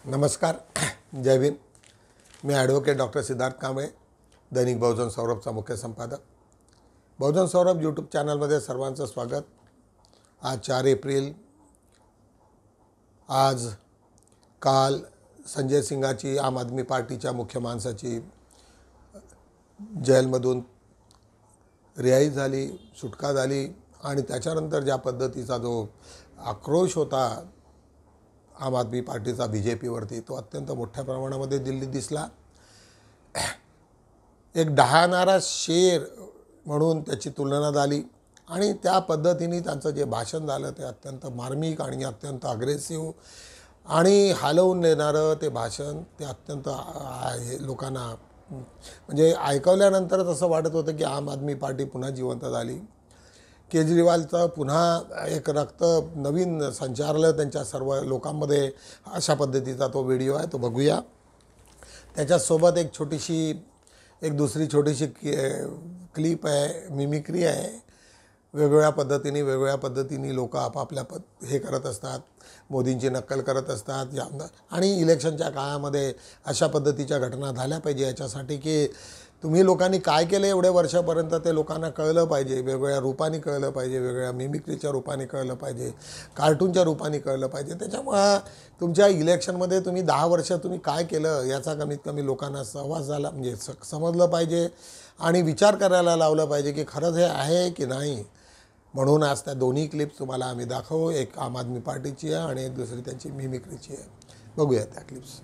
नमस्कार, जय भीम। मी advocate doctor Siddharth Kamble, दैनिक बहुजन सौरभचा मुख्य संपादक। बहुजन सौरभ यूट्यूब चॅनलमध्ये सर्वांचं स्वागत। आज 4 एप्रिल, आज काल संजय सिंगाची, आम आदमी पार्टीच्या मुख्य माणसाची जेलमधून रिहाई झाली, सुटका झाली आणि त्याच्यानंतर ज्या पद्धतीचा जो आक्रोश होता आम आदमी पार्टीचा BJPवरती, तो अत्यंत मोठ्या प्रमाणामध्ये दिल्लीत दिसला। एक डहाणारा शेर म्हणून त्याची तुलना झाली आणि त्या पद्धतीने त्यांचं जे भाषण झालं ते अत्यंत मार्मिक आणि अत्यंत अग्रेसिव्ह आणि हलवून नेणारं ते भाषण, ते अत्यंत लोकांना म्हणजे ऐकवल्यानंतरच असं वाटत होतं की आम आदमी पार्टी पुन्हा जिवंत झाली। केजरीवालचं पुन्हा एक रक्त नवीन संचारलं त्यांच्या सर्व लोकांमध्ये, अशा पद्धतीचा तो व्हिडिओ आहे, तो बघूया। त्याच्यासोबत एक दुसरी छोटीशी क्लिप आहे, मिमिक्री आहे। वेगवेगळ्या पद्धतीने लोक आपापल्या हे करत असतात, मोदींची नक्कल करत असतात आणि इलेक्शनच्या काळामध्ये अशा पद्धतीच्या घटना झाल्या पाहिजे याच्यासाठी की तुम्ही लोकांनी काय केलं एवढे वर्षापर्यंत ते लोकांना कळलं पाहिजे, वेगवेगळ्या रूपाने कळलं पाहिजे, वेगवेगळ्या मिमिक्रीच्या रूपाने कळलं पाहिजे, कार्टूनच्या रूपाने कळलं पाहिजे। त्याच्यामुळं तुमच्या इलेक्शनमध्ये तुम्ही 10 वर्ष तुम्ही काय केलं याचा कमीत कमी लोकांना सहवास झाला म्हणजे समजलं पाहिजे आणि विचार करायला लावलं पाहिजे की खरंच हे आहे की नाही। म्हणून आज त्या दोन्ही क्लिप्स तुम्हाला आम्ही दाखवू, एक आम आदमी पार्टीची आहे आणि एक दुसरी त्यांची मिमिक्रीची आहे। बघूया त्या क्लिप्स।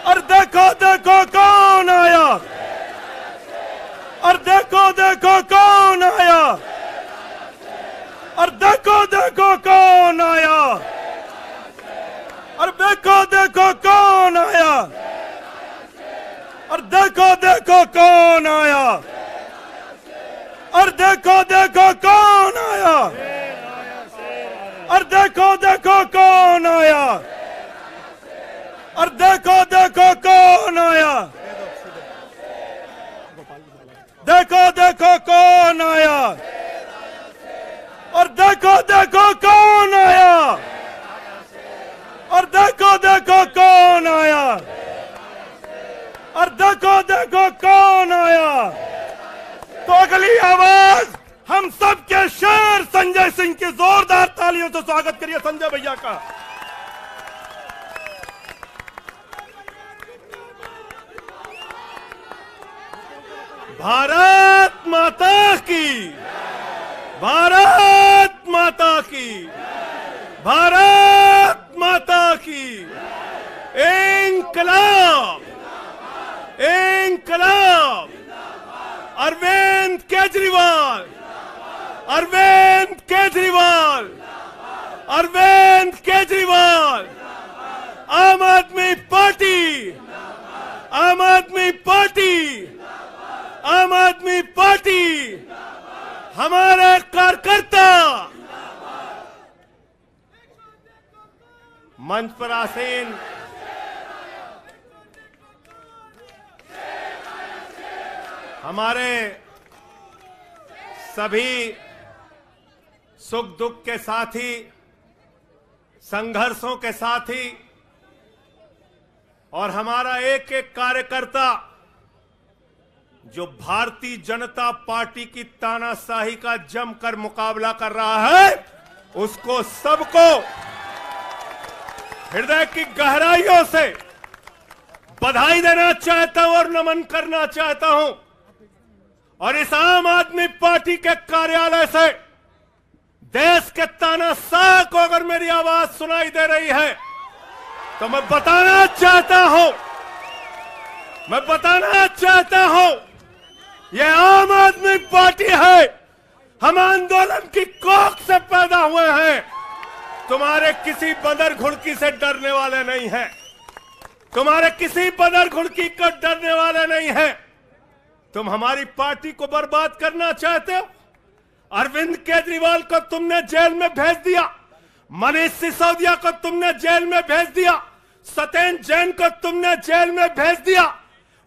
और देखो देखो कौन आया, और देखो देखो कौन आया, और देखो देखो कौन आया, और देखो देखो कौन आया, और देखो देखो कौन आया, और देखो देखो कौन आया, और देखो देखो कौन आया, और देखो देखो कौन आया, देखो देखो कौन आया, और देखो देखो कौन आया, और देखो देखो कौन आया, और देखो देखो कौन आया। तो अगली आवाज हम सबके शेर संजय सिंह की जोरदार तालियों से स्वागत करिए संजय भैया का। भारत माता की, भारत माता की, भारत माता की। इंकलाब, इंकलाब। अरविंद केजरीवाल, अरविंद केजरीवाल, अरविंद केजरीवाल। आम आदमी पार्टी, आम आदमी पार्टी, आम आदमी पार्टी। हमारे कार्यकर्ता मंच पर आसीन हमारे सभी सुख दुख के साथी, संघर्षों के साथी और हमारा एक एक कार्यकर्ता जो भारतीय जनता पार्टी की तानाशाही का जमकर मुकाबला कर रहा है, उसको सबको हृदय की गहराइयों से बधाई देना चाहता हूं और नमन करना चाहता हूं। और इस आम आदमी पार्टी के कार्यालय से देश के तानाशाह को अगर मेरी आवाज सुनाई दे रही है तो मैं बताना चाहता हूं ये आम आदमी पार्टी है। हम आंदोलन की कोख से पैदा हुए हैं। तुम्हारे किसी बंदर घुड़की से डरने वाले नहीं हैं, तुम्हारे किसी बंदर घुड़की को डरने वाले नहीं हैं। तुम हमारी पार्टी को बर्बाद करना चाहते हो। अरविंद केजरीवाल को तुमने जेल में भेज दिया, मनीष सिसोदिया को तुमने जेल में भेज दिया, सत्येंद्र जैन को तुमने जेल में भेज दिया।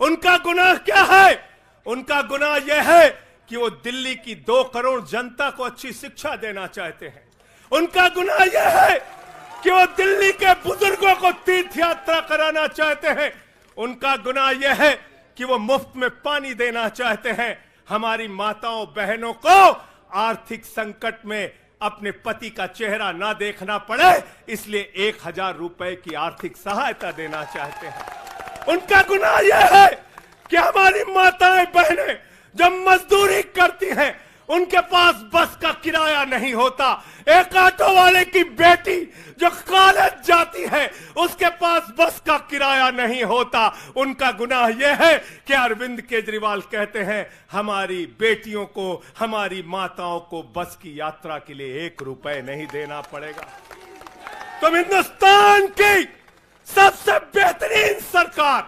उनका गुनाह क्या है? उनका गुनाह यह है कि वो दिल्ली की 2 करोड़ जनता को अच्छी शिक्षा देना चाहते हैं। उनका गुनाह यह है कि वो दिल्ली के बुजुर्गों को तीर्थ यात्रा कराना चाहते हैं। उनका गुनाह यह है कि वो मुफ्त में पानी देना चाहते हैं। हमारी माताओं बहनों को आर्थिक संकट में अपने पति का चेहरा ना देखना पड़े, इसलिए 1000 रुपए की आर्थिक सहायता देना चाहते हैं। उनका गुनाह यह है कि हमारी माताएं बहनें जब मजदूरी करती हैं, उनके पास बस का किराया नहीं होता। एक ऑटो वाले की बेटी जो कॉलेज जाती है, उसके पास बस का किराया नहीं होता। उनका गुनाह यह है कि अरविंद केजरीवाल कहते हैं हमारी बेटियों को, हमारी माताओं को बस की यात्रा के लिए 1 रुपए नहीं देना पड़ेगा। तुम हिंदुस्तान की सबसे बेहतरीन सरकार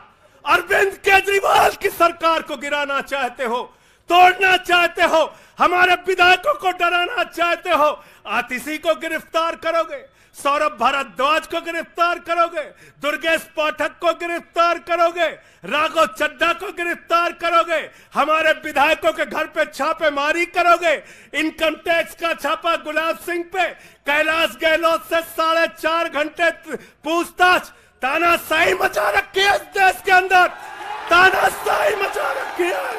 अरविंद केजरीवाल की सरकार को गिराना चाहते हो, तोड़ना चाहते हो, हमारे विधायकों को डराना चाहते हो। आतिशी को गिरफ्तार करोगे, सौरभ भारद्वाज को गिरफ्तार करोगे, दुर्गेश पाठक को गिरफ्तार करोगे, राघव चड्ढा को गिरफ्तार करोगे, हमारे विधायकों के घर पे छापेमारी करोगे, इनकम टैक्स का छापा गुलाब सिंह पे, कैलाश गहलोत से 4.5 घंटे पूछताछ। तानाशाही मचा रखी है इस देश के अंदर, तानाशाही मचा रखी है,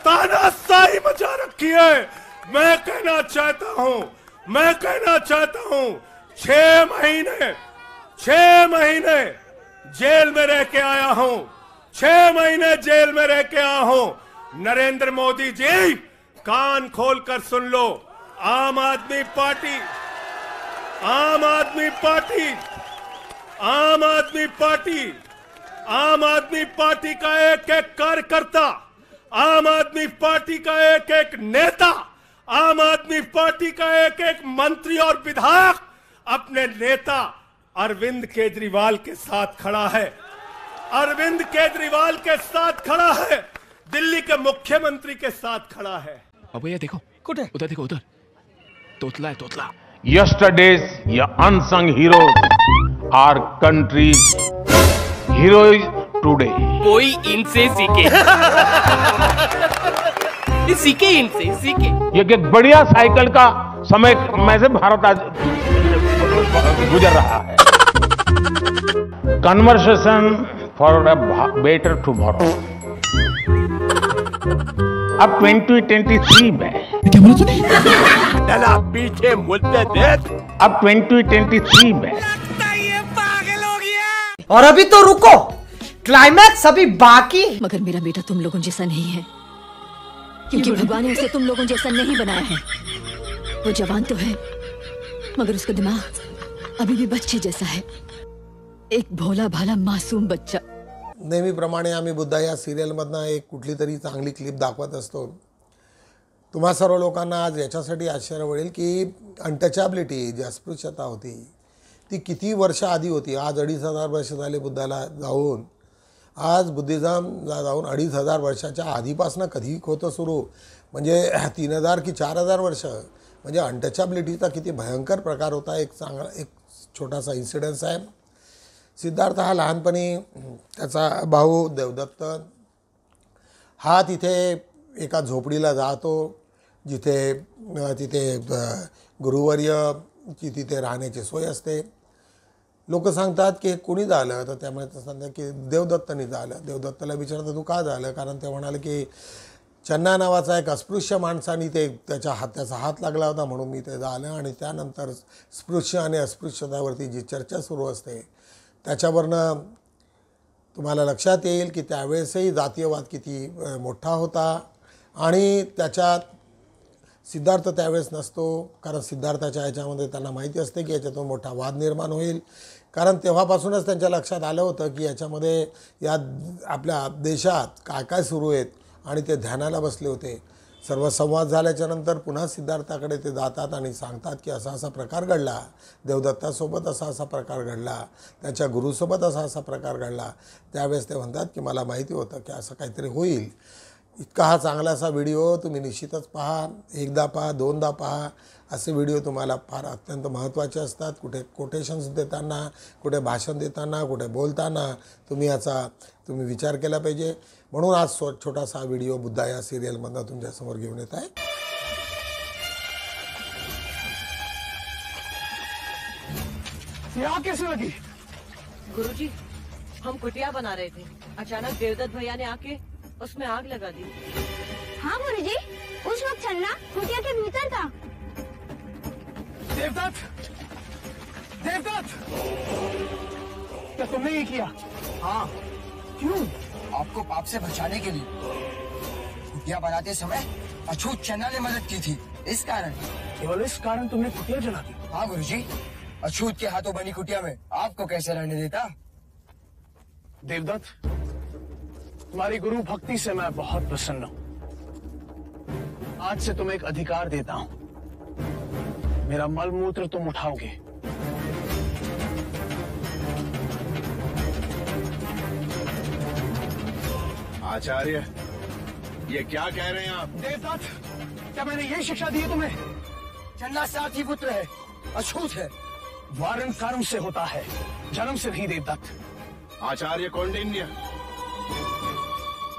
तानाशाही मचा रखी है। मैं कहना चाहता हूं 6 महीने जेल में रह के आया हूं, 6 महीने जेल में रह के आया हूं। नरेंद्र मोदी जी, कान खोलकर सुन लो, आम आदमी पार्टी का एक एक कार्यकर्ता, आम आदमी पार्टी का एक एक नेता, आम आदमी पार्टी का एक एक मंत्री और विधायक अपने नेता अरविंद केजरीवाल के साथ खड़ा है, अरविंद केजरीवाल के साथ खड़ा है, दिल्ली के मुख्यमंत्री के साथ खड़ा है। अब भैया देखो, उधर देखो, उधर तोतला है, तोतला। Yesterday's unsung heroes are country's heroes today. कोई इनसे सीखे। सीखे इनसे, सीखे। ये एक बढ़िया साइकिल का समय में से भारत आज गुजर रहा है। Conversation for a better tomorrow. अब 2023 में क्या बोला तूने? डला पीछे मुद्दे देख। अब 2023 में और अभी तो रुको, क्लाइमैक्स अभी बाकी। मगर मेरा बेटा तुम लोगों जैसा नहीं है, क्योंकि भगवान ने उसे तुम लोगों जैसा नहीं बनाया है। वो जवान तो है, मगर उसका दिमाग अभी भी बच्चे जैसा है, एक भोला भाला मासूम बच्चा। नेहमीप्रमाणे आम्ही बुद्धा या सिरियलमधनं एक कुठली तरी चांगली क्लिप दाखवत असतो। तुम्हा सर्व लोकांना आज याच्यासाठी आश्चर्य वाटेल की अनटचॅबिलिटी, जी अस्पृश्यता होती, ती किती वर्ष आधी होती। आज 2500 वर्ष झाले बुद्धाला जाऊन, आज बुद्धिझमला जाऊन 2500 वर्षाच्या आधीपासून कधी होतं सुरू, म्हणजे 3000 की 4000 वर्ष। म्हणजे अनटचॅबिलिटीचा किती भयंकर प्रकार होता। एक छोटासा इन्सिडन्स आहे। सिद्धार्थ हा लहानपणी त्याचा भाऊ देवदत्त हा तिथे एका झोपडीला जातो, तिथे गुरुवर्याची तिथे राहण्याची सोय असते। लोक सांगतात की हे कोणी झालं, तर त्यामुळे ते सांगतात की देवदत्तनी झालं। देवदत्तला विचारतात तू का झालं, कारण ते म्हणाले की चन्ना नावाचा एक अस्पृश्य माणसाने त्याचा हात लागला होता, म्हणून मी ते झालं। आणि त्यानंतर स्पृश्य आणि अस्पृश्यतावरती जी चर्चा सुरू असते त्याच्यावरनं तुम्हाला लक्षात येईल की त्यावेळेसही जातीयवाद किती मोठा होता। आणि त्याच्यात सिद्धार्थ त्यावेळेस नसतो, कारण सिद्धार्थाच्या ह्याच्यामध्ये त्यांना माहिती असते की याच्यातून मोठा वाद निर्माण होईल। कारण तेव्हापासूनच त्यांच्या लक्षात आलं होतं की याच्यामध्ये या आपल्या देशात काय काय सुरू आहेत, आणि ते ध्यानाला बसले होते। सर्व संवाद झाल्याच्या नंतर पुन्हा सिद्धार्थाकडे ते जातात आणि सांगतात की असा असा प्रकार घडला, देवदत्तासोबत असा असा प्रकार घडला, त्याच्या गुरुसोबत असा असा प्रकार घडला। त्यावेळेस ते म्हणतात की मला माहिती होतं की असं काहीतरी होईल। इतका हा चांगलासा व्हिडिओ तुम्ही निश्चितच पहा, एकदा पहा, दोनदा पहा। असे व्हिडिओ तुम्हाला फार अत्यंत महत्त्वाचे असतात। कुठे कोटेशन्स देताना, कुठे भाषण देताना, कुठे बोलताना तुम्ही विचार केला पाहिजे। म्हणून आज छोटासा व्हिडिओ बुद्धा या सिरियलमधून तुमच्यासमोर घेऊन येत आहे। ये आग कैसे लगी? गुरुजी, हम कुटिया बना रहे थे, अचानक देवदत्त भैया ने आके उसमें आग लगा दी। हाँ गुरुजी, उस वक्त चलना कुटिया के भीतर था। देवदत्त, देवदत्त, क्या तुमने ये किया? हाँ, क्यों? आपको पाप से बचाने के लिए। कुटिया बनाते समय अछूत चन्ना ने मदद की थी, इस कारण। केवल इस कारण तुमने कुटिया जला दी? हाँ गुरुजी, अछूत के हाथों बनी कुटिया में आपको कैसे रहने देता? देवदत्त, तुम्हारी गुरु भक्ति से मैं बहुत प्रसन्न हूँ। आज से तुम्हें एक अधिकार देता हूँ, मेरा मल मूत्र तुम उठाओगे। आचार्य, ये क्या कह रहे हैं आप? देवदत्त, क्या मैंने ये शिक्षा दी है तुम्हें? चन्ना साथी पुत्र है, अछूत है। वारण कर्म से होता है, जन्म से नहीं देवदत्त। आचार्य कौंडिन्य,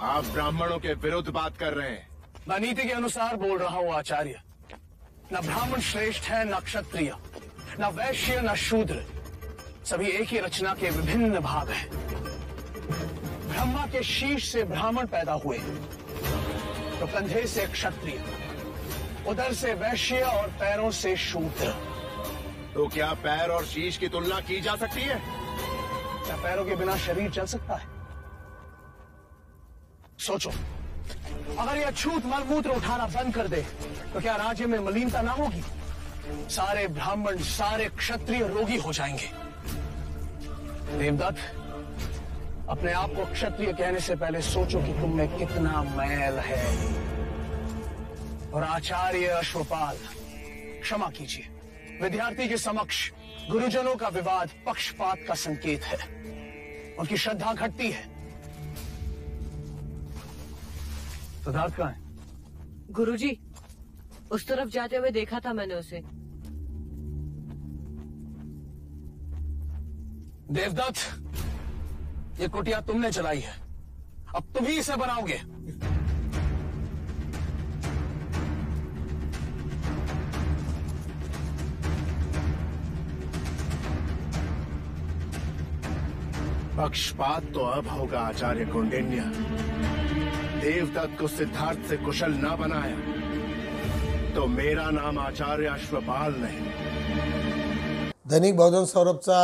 आप ब्राह्मणों के विरुद्ध बात कर रहे हैं। मैं नीति के अनुसार बोल रहा हूँ आचार्य। न ब्राह्मण श्रेष्ठ है, न क्षत्रिय, न वैश्य, न शूद्र, सभी एक ही रचना के विभिन्न भाग हैं। ब्रह्मा के शीश से ब्राह्मण पैदा हुए, तो कंधे से क्षत्रिय, उदर से वैश्य और पैरों से शूद्र। तो क्या पैर और शीश की तुलना की जा सकती है? क्या पैरों के बिना शरीर चल सकता है? सोचो, अगर यह अछूत मलमूत्र उठाना बंद कर दे तो क्या राज्य में मलिनता ना होगी? सारे ब्राह्मण, सारे क्षत्रिय रोगी हो जाएंगे। देवदत्त, अपने आप को क्षत्रिय कहने से पहले सोचो कि तुम में कितना मैल है। और आचार्य अश्वपाल, क्षमा कीजिए, विद्यार्थी के समक्ष गुरुजनों का विवाद पक्षपात का संकेत है। उनकी श्रद्धा घटती है। सिद्धार्थ कहाँ है? गुरुजी, उस तरफ जाते हुए देखा था मैंने उसे। देवदत्त, ये कुटिया तुमने जलाई है, अब तुम ही इसे बनाओगे। पक्षपात तो अब होगा आचार्य कौंडिन्य। देवदत्त को सिद्धार्थ से कुशल न बनाया तो मेरा नाम आचार्य अश्वपाल नहीं। दैनिक बहुजन सौरभचा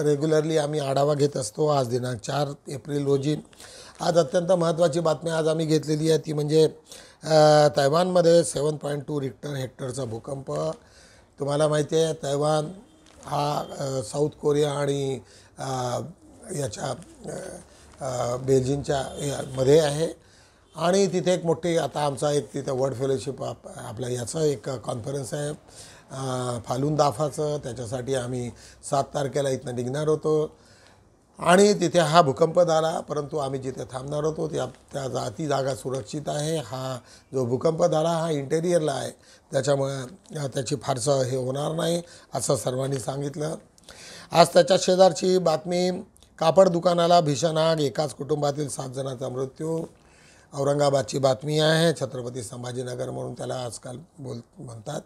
रेग्युलरली आम्ही आढावा घेत असतो। आज दिनांक 4 एप्रिल रोजी आज अत्यंत महत्त्वाची बातमी आज आम्ही घेतलेली आहे, ती म्हणजे तैवानमध्ये 7.2 रिक्टर हेक्टरचा भूकंप। तुम्हाला माहिती आहे तैवान हा साऊथ कोरिया आणि याच्या बेल्जियमच्या मध्ये आहे आणि तिथे एक मोठी आता आमचा एक तिथे वर्ल्ड फेलोशिप आपल्या याचा एक कॉन्फरन्स आहे फालून दाफाचं। त्याच्यासाठी आम्ही 7 तारखेला इथनं निघणार होतो आणि तिथे हा भूकंप झाला, परंतु आम्ही जिथे थांबणार होतो त्या ती जागा सुरक्षित आहे। हा जो भूकंप झाला हा इंटेरियरला आहे, त्याच्यामुळे त्याची फारसं हे होणार नाही असं सर्वांनी सांगितलं। आज त्याच्या शेजारची बातमी, कापड दुकानाला भीषण आग, एकाच कुटुंबातील 7 जणांचा मृत्यू। औरंगाबादची बातमी आहे, छत्रपती संभाजीनगर म्हणून त्याला आजकाल म्हणतात।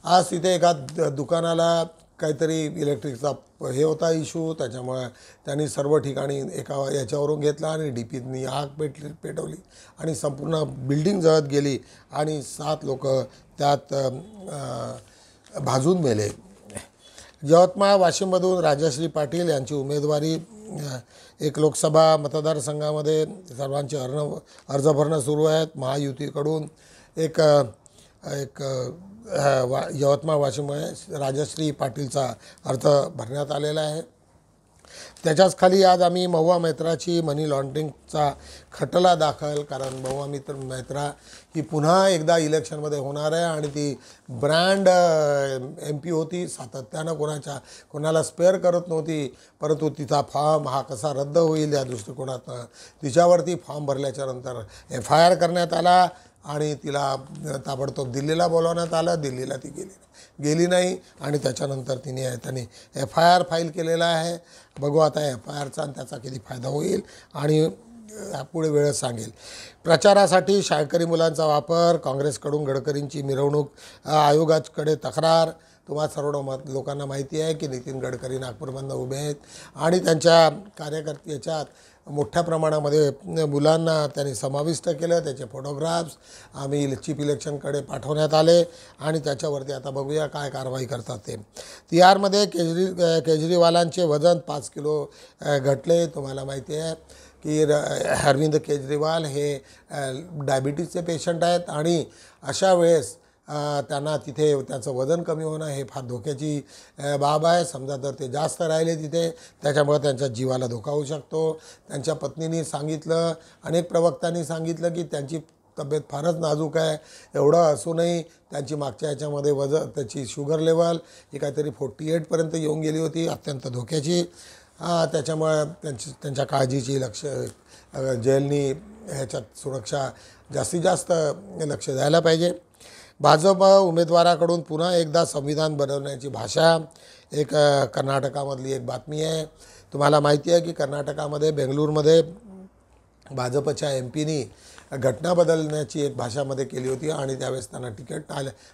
आज तिथे एका दुकानाला काहीतरी इलेक्ट्रिकचा हे होता इशू, त्याच्यामुळे त्यांनी सर्व ठिकाणी एका याच्यावरून घेतला आणि डीपीनी आग पेटवली आणि संपूर्ण बिल्डिंग जळत गेली आणि 7 लोक त्यात भाजून मेले। यवतमाळ वाशिममधून राजश्री पाटील यांची उमेदवारी एक लोकसभा मतदारसंघामध्ये सर्वांचे अर्ज भरणं सुरू आहेत। महायुतीकडून एक यवतमाळ वाशिममध्ये राजश्री पाटीलचा अर्ज भरण्यात आलेला आहे। त्याच्याच खाली आज आम्ही महुआ मैत्राची मनी लॉन्ड्रिंगचा खटला दाखल, कारण महुआ मैत्रा ही पुन्हा एकदा इलेक्शनमध्ये होणार आहे आणि ती ब्रँड MP होती, सातत्यानं कोणाला स्पेअर करत नव्हती, परंतु तिचा फॉर्म हा कसा रद्द होईल या दृष्टिकोनातून तिच्यावरती फॉर्म भरल्याच्यानंतर FIR करण्यात आला आणि तिला ताबडतोब दिल्लीला बोलवण्यात आलं। दिल्लीला ती गेली नाही आणि त्याच्यानंतर त्यांनी FIR फाईल केलेला आहे। बघू आता FIRचा आणि त्याचा किती फायदा होईल आणि पुढे वेळ सांगेल। प्रचारासाठी शाळकरी मुलांचा वापर, काँग्रेसकडून गडकरींची मिरवणूक आयोगाकडे तक्रार, तुम्हा सर्व लोकांना माहिती आहे की नितीन गडकरी नागपूरमधनं उभे आहेत आणि त्यांच्या याच्यात मोठ्या प्रमाणामध्ये मुलांना त्यांनी समाविष्ट केलं. त्याचे फोटोग्राफ्स आम्ही चीफ इलेक्शनकडे पाठवण्यात आले आणि त्याच्यावरती आता बघूया काय कारवाई करतात ते. तिहारमध्ये केजरीवालांचे वजन 5 किलो घटले. तुम्हाला माहिती आहे की अरविंद केजरीवाल हे डायबिटीजचे पेशंट आहेत आणि अशा वेळेस त्यांना तिथे त्यांचं वजन कमी होणं हे फार धोक्याची बाब आहे. समजा जर ते जास्त राहिले तिथे त्याच्यामुळे त्यांच्या जीवाला धोका होऊ शकतो. त्यांच्या पत्नीने सांगितलं, अनेक प्रवक्त्यांनी सांगितलं की त्यांची तब्येत फारच नाजूक आहे. एवढं असूनही त्यांची मागच्या ह्याच्यामध्ये वजन त्याची शुगर लेवल ही काहीतरी 48पर्यंत येऊन गेली होती, अत्यंत धोक्याची. त्याच्यामुळे त्यांच्या काळजीची जेलनी ह्याच्यात सुरक्षा जास्तीत जास्त लक्ष द्यायला पाहिजे. भाजप उमेदवाराकडून पुन्हा एकदा संविधान बनवण्याची भाषा. एक कर्नाटकामधली एक बातमी आहे. तुम्हाला माहिती आहे की कर्नाटकामध्ये बेंगळूरमध्ये भाजपच्या MPनी घटना बदलण्याची एक भाषामध्ये केली होती आणि त्यावेळेस त्यांना तिकीट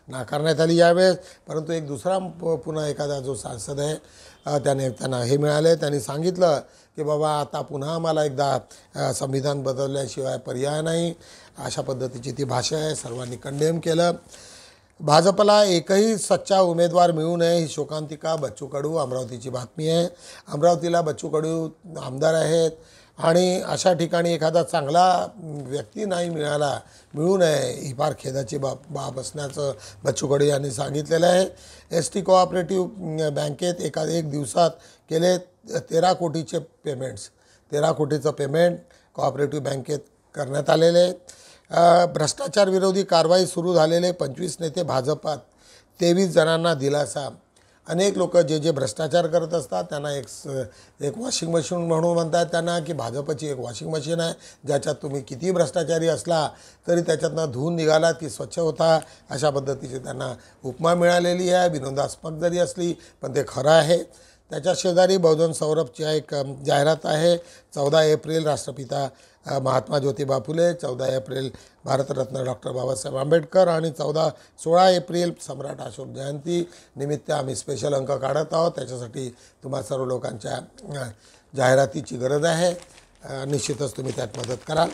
नाकारण्यात आली यावेळेस. परंतु एक दुसरा पुन्हा एखादा जो सांसद आहे त्यांना हे मिळाले. त्यांनी सांगितलं की बाबा आता पुन्हा आम्हाला एकदा संविधान बदलल्याशिवाय पर्याय नाही. अशा पद्धतीची ती भाषा आहे. सर्वांनी कंडेम केलं. भाजपला एकही सच्चा उमेदवार मिळू नये ही शोकांतिका बच्चू कडू. अमरावतीची बातमी आहे. अमरावतीला बच्चू कडू आमदार आहेत आणि अशा ठिकाणी एखादा चांगला व्यक्ती नाही मिळू नये ही फार खेदाची बाब असण्याचं बच्चू कडू यांनी सांगितलेलं आहे. ST कोऑपरेटिव्ह बँकेत एक दिवसात केले 13 कोटीचे पेमेंट्स. 13 कोटीचं पेमेंट कोऑपरेटिव्ह बँकेत करण्यात आलेले. भ्रष्टाचार विरोधी कारवाई सुरू झालेले 25 नेते भाजपात, 23 जणांना दिलासा. अनेक लोक जे भ्रष्टाचार करत असतात त्यांना एक वॉशिंग मशीन म्हणून म्हणतात त्यांना की भाजपची एक वॉशिंग मशीन आहे ज्याच्यात तुम्ही किती भ्रष्टाचारी असला तरी त्याच्यातनं धुवून निघालात की स्वच्छ होता. अशा पद्धतीची त्यांना उपमा मिळालेली आहे. विनोदास्पद जरी असली पण ते खरं आहे. त्याच्या शेजारी बहुजन सौरभची एक जाहिरात आहे. 14 एप्रिल राष्ट्रपिता महात्मा ज्योतिबा फुले, 14 एप्रिल भारतरत्न डॉक्टर बाबासाहेब आंबेडकर आणि 16 एप्रिल सम्राट अशोक जयंती निमित्त आम्ही स्पेशल अंक काढत आहोत. त्याच्यासाठी तुम्हा सर्व लोकांच्या जाहिरातीची गरज आहे. निश्चितच तुम्ही त्यात मदत कराल.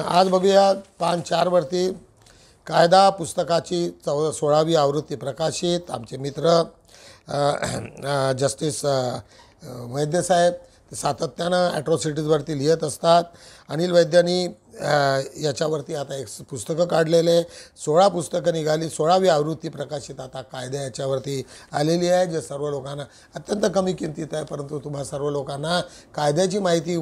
आज बघूया 5/4 कायदा पुस्तकाची 16वी आवृत्ती प्रकाशित. आमचे मित्र जस्टिस वैद्यसाहेब ते सातत्यानं ॲट्रॉसिटीजवरती लिहित असतात. अनिल वैद्यांनी याच्यावरती आता एक पुस्तकं काढलेले 16 पुस्तकं निघाली. 16वी आवृत्ती प्रकाशित आता कायदा याच्यावरती आलेली आहे जे सर्व लोकांना अत्यंत कमी किमतीत आहे. परंतु तुम्हा सर्व लोकांना कायद्याची माहिती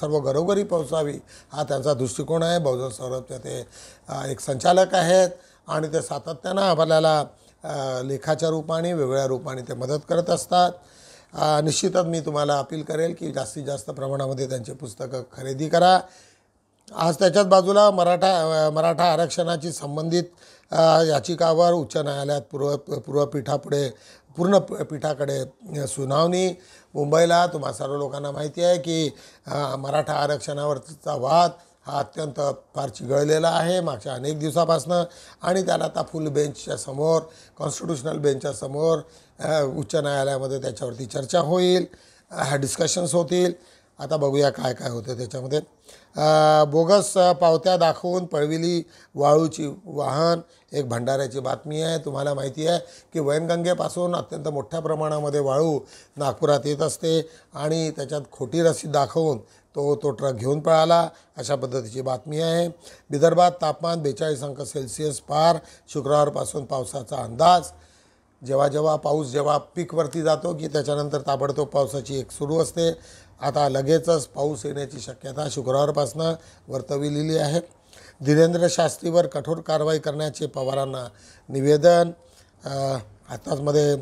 सर्व घरोघरी पोहोचावी हा त्यांचा दृष्टिकोन आहे. बहुजन सौरभचे ते एक संचालक आहेत आणि ते सातत्यानं आपल्याला लेखाच्या रूपाने वेगळ्या रूपाने ते मदत करत असतात. निश्चितच मी तुम्हाला अपील करेल की जास्तीत जास्त प्रमाणामध्ये त्यांचे पुस्तकं खरेदी करा. आज त्याच्याच बाजूला मराठा आरक्षणाची संबंधित याचिकावर उच्च न्यायालयात पूर्ण पीठाकडे सुनावणी. मुंबईला तुम्हा सर्व लोकांना माहिती आहे की मराठा आरक्षणावरचा वाद हा अत्यंत फार चिघळलेला आहे मागच्या अनेक दिवसापासून आणि त्याला आता फुल बेंचच्या समोर कॉन्स्टिट्यूशनल बेंचच्या समोर उच्च न्यायालयामध्ये त्याच्यावरती चर्चा होईल, डिस्कशन्स होतील. आता बघूया काय काय होतं त्याच्यामध्ये. बोगस पावत्या दाखवून पळविली वाळूची वाहन एक भंडाऱ्याची बातमी आहे. तुम्हाला माहिती आहे की वैनगंगेपासून अत्यंत मोठ्या प्रमाणामध्ये वाळू नागपुरात येत असते आणि त्याच्यात खोटी रसीद दाखवून तो ट्रक घेऊन पळाला अशा पद्धतीची बातमी आहे. विदर्भात तापमान 42 अंक सेल्सिअस पार. शुक्रवारपासून पावसाचा अंदाज. जेव्हा पाऊस पीकवरती जातो की त्याच्यानंतर ताबडतोब पावसाची एक सुरू असते. आता लगेचच पाऊस येण्याची शक्यता शुक्रवारपासून वर्तविलेली आहे. धीरेंद्र शास्त्रीवर कठोर कारवाई करण्याचे पवारांना निवेदन. आताच मध्ये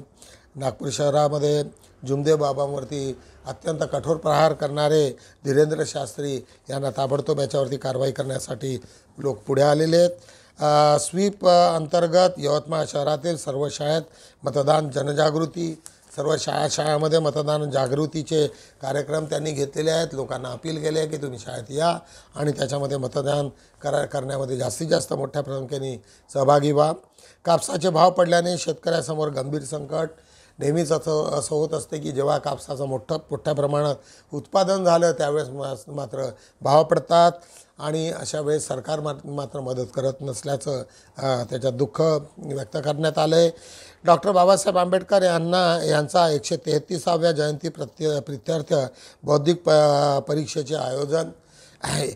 नागपूर शहरामध्ये जुमदे बाबांवरती अत्यंत कठोर प्रहार करणारे धीरेंद्र शास्त्री यांना ताबडतोब याच्यावरती कारवाई करण्यासाठी लोक पुढे आलेले आहेत. स्वीप अंतर्गत यवतमाळ शहरातील सर्व शाळेत मतदान जनजागृती. सर्व शाळांमध्ये मतदान जागृतीचे कार्यक्रम त्यांनी घेतलेले आहेत. लोकांना अपील केले आहे की तुम्ही शाळेत या आणि त्याच्यामध्ये मतदान करण्यामध्ये जास्तीत जास्त मोठ्या संख्येने सहभागी व्हा. कापसाचे भाव पडल्याने शेतकऱ्यासमोर गंभीर संकट. नेहमीच असं होत असते की जेव्हा कापसाचं मोठ्या प्रमाणात उत्पादन झालं त्यावेळेस मात्र भाव पडतात आणि अशा वेळेस सरकार मात्र मदत करत नसल्याचं त्याच्यात दुःख व्यक्त करण्यात आलं आहे. डॉक्टर बाबासाहेब आंबेडकर यांचा 133व्या जयंती प्रित्यर्थ बौद्धिक परीक्षेचे आयोजन आहे.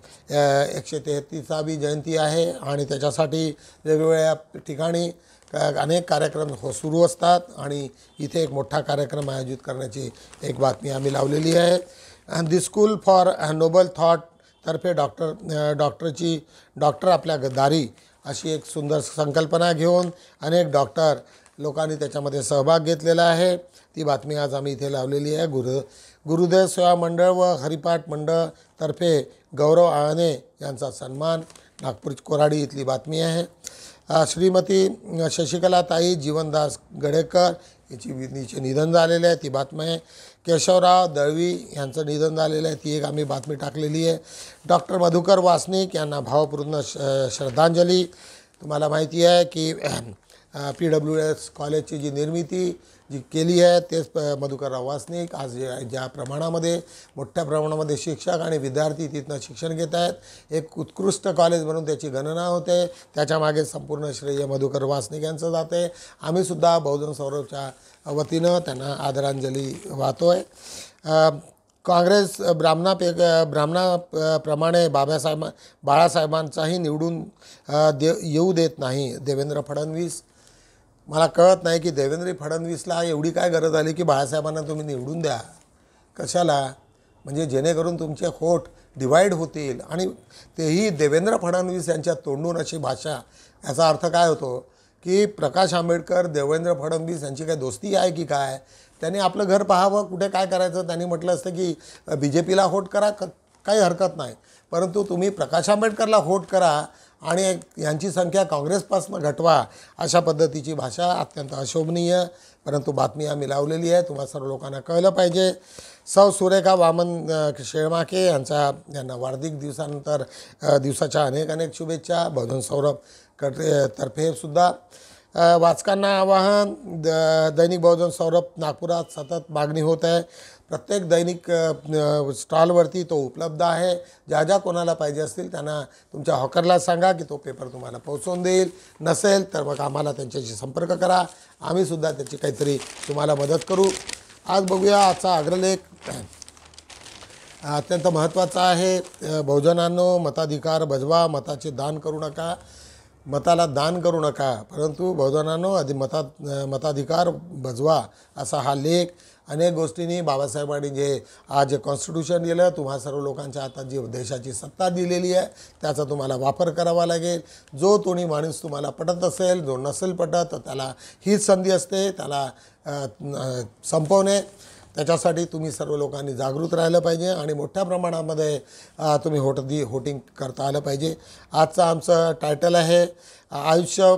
133वी जयंती आहे आणि त्याच्यासाठी वेगवेगळ्या ठिकाणी अनेक कार्यक्रम सुरू असतात आणि इथे एक मोठा कार्यक्रम आयोजित करण्याची एक बातमी आम्ही लावलेली आहे. दी स्कूल फॉर नोबल थॉट तर्फे डॉक्टर आपल्या दारी अशी एक सुंदर संकल्पना घेऊन अनेक लोकांनी त्याच्यामध्ये सहभाग घेतलेला आहे. ती बातमी आज आम्ही इथे लावलेली आहे. गुरुदेव सेवा मंडळ व हरिपाठ मंडळ तर्फे गौरव आळणे यांचा सन्मान. नागपूर कोराडी इथली बातमी आहे. श्रीमती शशिकलाताई जीवनदास गडेकर हिचे निधन झालेले आहे, ती बातमी आहे. केशवराव दळवी यांचं निधन झालेलं आहे, ती एक आम्ही बातमी टाकलेली आहे. डॉक्टर मधुकर वासनिक यांना भावपूर्ण श्रद्धांजली. तुम्हाला माहिती आहे की PWS कॉलेजची जी निर्मिती केली आहे तेच मधुकरराव वासनिक आज ज्या प्रमाणामध्ये मोठ्या प्रमाणामध्ये शिक्षक आणि विद्यार्थी तिथनं शिक्षण घेत आहेत, एक उत्कृष्ट कॉलेज म्हणून त्याची गणना होते. त्याच्यामागे संपूर्ण श्रेय मधुकर वासनिक यांचं जाते. आम्हीसुद्धा बहुजन सौरभच्या वतीनं त्यांना आदरांजली वाहतो आहे. काँग्रेस ब्राह्मणाप्रमाणे बाळासाहेबांचाही निवडून येऊ देत नाही देवेंद्र फडणवीस. मला कळत नाही की देवेंद्र फडणवीसला एवढी काय गरज आली की बाळासाहेबांना तुम्ही निवडून द्या. कशाला? म्हणजे जेणेकरून तुमचे होठ डिवाईड होतील आणि तेही देवेंद्र फडणवीस यांच्या तोंडून अशी भाषा. याचा अर्थ काय होतो की प्रकाश आंबेडकर देवेंद्र फडणवीस यांची काय दोस्ती आहे की काय? त्यांनी आपलं घर पाहावं, कुठे काय करायचं. त्यांनी म्हटलं असतं की BJPला होट करा, काही हरकत नाही, परंतु तुम्ही प्रकाश आंबेडकरला होट करा आणि यांची संख्या काँग्रेसपासून घटवा. अशा पद्धतीची भाषा अत्यंत अशोभनीय. परंतु बातमी आम्ही लावलेली आहे, तुम्हाला सर्व लोकांना कळलं पाहिजे. सौ सुरेखा वामन शेळमाके यांना वाढदिवस दिवसाच्या अनेक शुभेच्छा. बहुजन सौरभ तर्फे सुद्धा वाचकांना आवाहन. दैनिक बहुजन सौरभ नागपुरात सतत मागणी होत आहे. प्रत्येक दैनिक स्टॉलवरती तो उपलब्ध आहे. ज्या कोणाला पाहिजे असतील त्यांना तुमच्या हॉकरला सांगा की तो पेपर तुम्हाला पोहोचवून देईल. नसेल तर मग आम्हाला त्यांच्याशी संपर्क करा, आम्हीसुद्धा त्याची काहीतरी तुम्हाला मदत करू. आज बघूया आजचा अग्रलेख अत्यंत महत्त्वाचा आहे. बहुजनांनो, मताधिकार बजवा, मताचे दान करू नका, मताला दान करू नका, परंतु बहुजनांनो मताधिकार बजवा असा हा लेख. अनेक गोष्टींनी बाबासाहेबांनी आज कॉन्स्टिट्यूशन दिलं, तुम्हा सर्व लोकांच्या हातात जी देशाची सत्ता दिलेली आहे त्याचा तुम्हाला वापर करावा लागेल. जो कोणी माणूस तुम्हाला पटत असेल, जो नसेल पटत तर त्याला हीच संधी असते त्याला संपवणे. त्याच्यासाठी तुम्ही सर्व लोकांनी जागृत राहिलं पाहिजे आणि मोठ्या प्रमाणामध्ये तुम्ही होटिंग करता आलं पाहिजे. आजचं आमचं टायटल आहे आयुष्य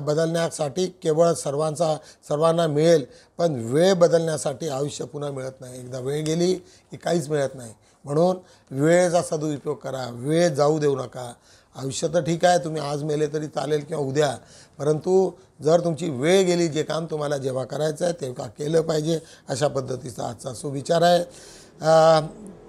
बदलण्यासाठी केवळ सर्वांना मिळेल, पण वेळ बदलण्यासाठी आयुष्य पुन्हा मिळत नाही. एकदा वेळ गेली की काहीच मिळत नाही. म्हणून वेळेचा सदुपयोग करा, वेळ जाऊ देऊ नका. आयुष्य तर ठीक आहे, तुम्ही आज मेले तरी चालेल किंवा उद्या, परंतु जर तुमची वेळ गेली, जे काम तुम्हाला जेव्हा करायचं आहे तेव्हा केलं पाहिजे. अशा पद्धतीचा आजचा सुविचार आहे.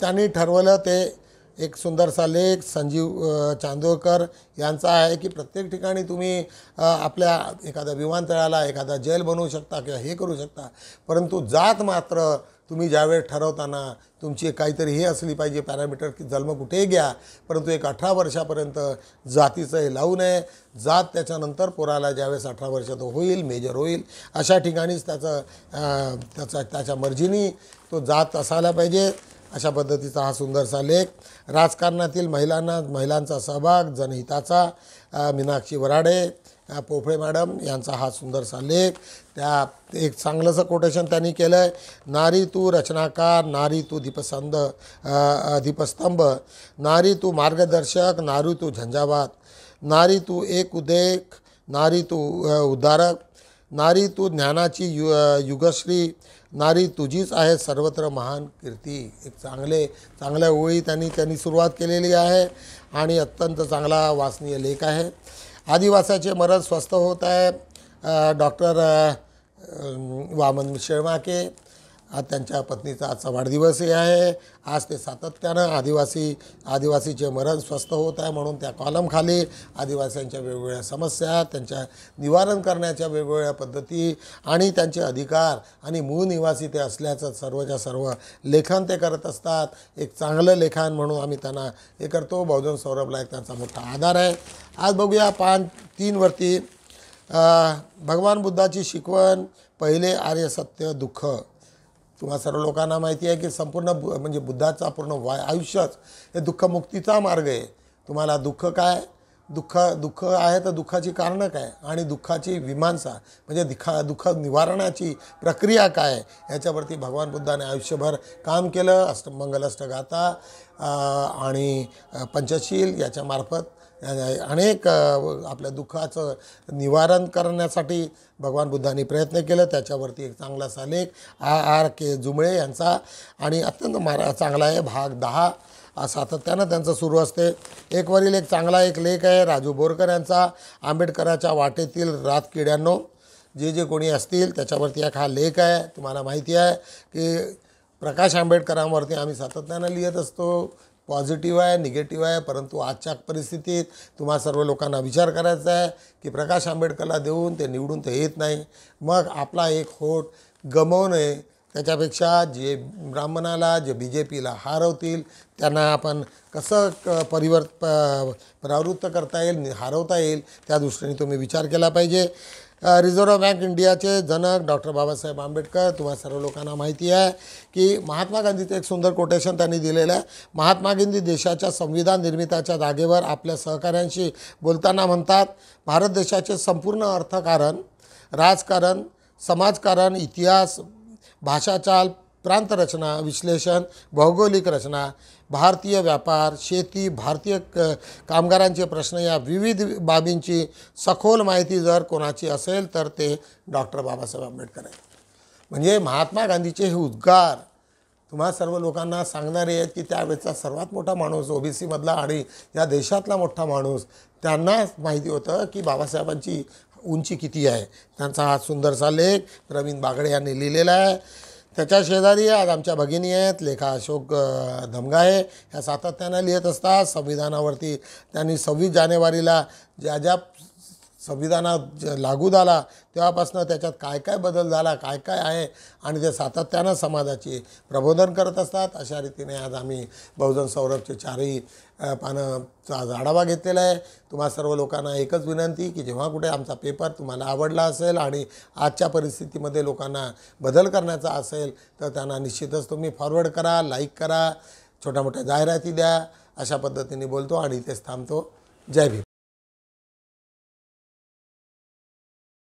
त्यांनी ठरवलं ते एक सुंदरसा लेख संजीव चांदोरकर यांचा आहे की प्रत्येक ठिकाणी तुम्ही आपल्या एखाद्या विमानतळाला एखादा जेल बनवू शकता किंवा हे करू शकता, परंतु जात मात्र तुम्ही ज्यावेळेस ठरवताना तुमची काहीतरी हे असली पाहिजे पॅरामीटर की जन्म कुठेही घ्या, परंतु एक 18 वर्षापर्यंत जातीचं हे लावू नये. जात त्याच्यानंतर पोराला ज्यावेळेस 18 वर्ष तो होईल, मेजर होईल, अशा ठिकाणीच त्याच्या मर्जीने तो जात असायला पाहिजे. अशा पद्धतीचा हा सुंदरसा लेख. राजकारणातील महिलांचा सहभाग जनहिताचा, मीनाक्षी वराडे पोफळे मॅडम यांचा हा सुंदरसा लेख. त्या एक चांगलंसं कोटेशन त्यांनी केलं आहे. नारी तू रचनाकार, नारी तू दीपस्तंभ, नारी तू मार्गदर्शक, नारी तू झंझावात, नारी तू एक उद्रेक, नारी तू उद्धारक, नारी तू ज्ञानाची युगश्री, नारी तुझीच आहे सर्वत्र महान कीर्ती. एक चांगल्या ओळी त्यांनी सुरुवात केलेली आहे आणि अत्यंत चांगला वाचनीय लेख आहे. आदिवासाचे मरण स्वस्थ होत आहे. डॉक्टर वामन शेळमाके आज त्यांच्या पत्नीचा आजचा वाढदिवसही आहे. आज ते सातत्यानं आदिवासीचे मरण स्वस्थ होत आहे म्हणून त्या कॉलमखाली आदिवासींच्या वेगवेगळ्या समस्या, त्यांच्या निवारण करण्याच्या वेगवेगळ्या पद्धती आणि त्यांचे अधिकार आणि मूळ निवासी ते असल्याचं सर्वच्या सर्व लेखन ते करत असतात. एक चांगलं लेखन म्हणून आम्ही त्यांना हे करतो. बहुजन सौरभला एक त्यांचा मोठा आधार आहे. आज बघूया 3 वरती भगवान बुद्धाची शिकवण, पहिले आर्य सत्य, दुःख. तुम्हा सर्व लोकांना माहिती आहे की संपूर्ण म्हणजे बुद्धाचा पूर्ण आयुष्यच हे दुःखमुक्तीचा मार्ग आहे. तुम्हाला दुःख काय, दुःख आहे तर दुःखाची कारणं काय आणि दुःखाची मीमांसा म्हणजे दुःख निवारणाची प्रक्रिया काय याच्यावरती भगवान बुद्धाने आयुष्यभर काम केलं. मंगलाष्टगाथा आणि पंचशील याच्यामार्फत अनेक आपल्या दुःखाचं निवारण करण्यासाठी भगवान बुद्धांनी प्रयत्न केलं. त्याच्यावरती एक चांगलासा लेख R.K. जुमळे यांचा आणि अत्यंत चांगला आहे. भाग 10 सातत्यानं त्यांचं सुरू असते. एकवरील एक चांगला एक लेख आहे राजू बोरकर यांचा, आंबेडकराच्या वाटेतील रातकिड्यांनो. जे कोणी असतील त्याच्यावरती एक हा लेख आहे. तुम्हाला माहिती आहे की प्रकाश आंबेडकरांवरती आम्ही सातत्यानं लिहित असतो. पॉझिटिव्ह आहे, निगेटिव्ह आहे, परंतु आजच्या परिस्थितीत तुम्हा सर्व लोकांना विचार करायचा आहे की प्रकाश आंबेडकरला देऊन ते निवडून ते येत नाही. मग आपला एक होट गमावू नये. त्याच्यापेक्षा जे ब्राह्मणाला, जे BJPला हरवतील त्यांना आपण कसं प्रवृत्त करता येईल, हरवता येईल त्या दृष्टीने तुम्ही विचार केला पाहिजे. रिझर्व्ह बँक इंडियाचे जनक डॉक्टर बाबासाहेब आंबेडकर. तुम्हा सर्व लोकांना माहिती आहे की महात्मा गांधीचं एक सुंदर कोटेशन त्यांनी दिलेलं आहे. महात्मा गांधी देशाच्या संविधान निर्मितीच्या जागेवर आपल्या सहकाऱ्यांशी बोलताना म्हणतात, भारत देशाचे संपूर्ण अर्थकारण, राजकारण, समाजकारण, इतिहास, भाषाचाल, प्रांतरचना, विश्लेषण, भौगोलिक रचना, भारतीय व्यापार, शेती, भारतीय कामगारांचे प्रश्न या विविध बाबींची सखोल माहिती जर कोणाची असेल तर ते डॉक्टर बाबासाहेब आंबेडकर आहे. म्हणजे महात्मा गांधीचे हे उद्गार तुम्हा सर्व लोकांना सांगणारे आहेत की त्यावेळेचा सर्वात मोठा माणूस OBC मधला आणि या देशातला मोठा माणूस, त्यांना माहिती होतं की बाबासाहेबांची उंची किती आहे. त्यांचा हा सुंदरसा लेख प्रवीण बागडे यांनी लिहिलेला आहे. त्याच्या शेजारी आज आमच्या भगिनी आहेत लेखा अशोक धमगाहे. ह्या सातत्यानं लिहित असतात. संविधानावरती त्यांनी 26 जानेवारीला ज्या संविधानात लागू झाला तेव्हापासून त्याच्यात काय बदल झाला, काय आहे आणि ते सातत्यानं समाजाची प्रबोधन करत असतात. अशा रीतीने आज आम्ही बहुजन सौरभचे 4ही पानांचा आज आढावा घेतलेला आहे. तुम्हा सर्व लोकांना एकच विनंती की जेव्हा कुठे आमचा पेपर तुम्हाला आवडला असेल आणि आजच्या परिस्थितीमध्ये लोकांना बदल करण्याचा असेल तर त्यांना निश्चितच तुम्ही फॉरवर्ड करा, लाईक करा, छोट्या मोठ्या जाहिराती द्या. अशा पद्धतीने बोलतो आणि इथेच थांबतो. जय भीम.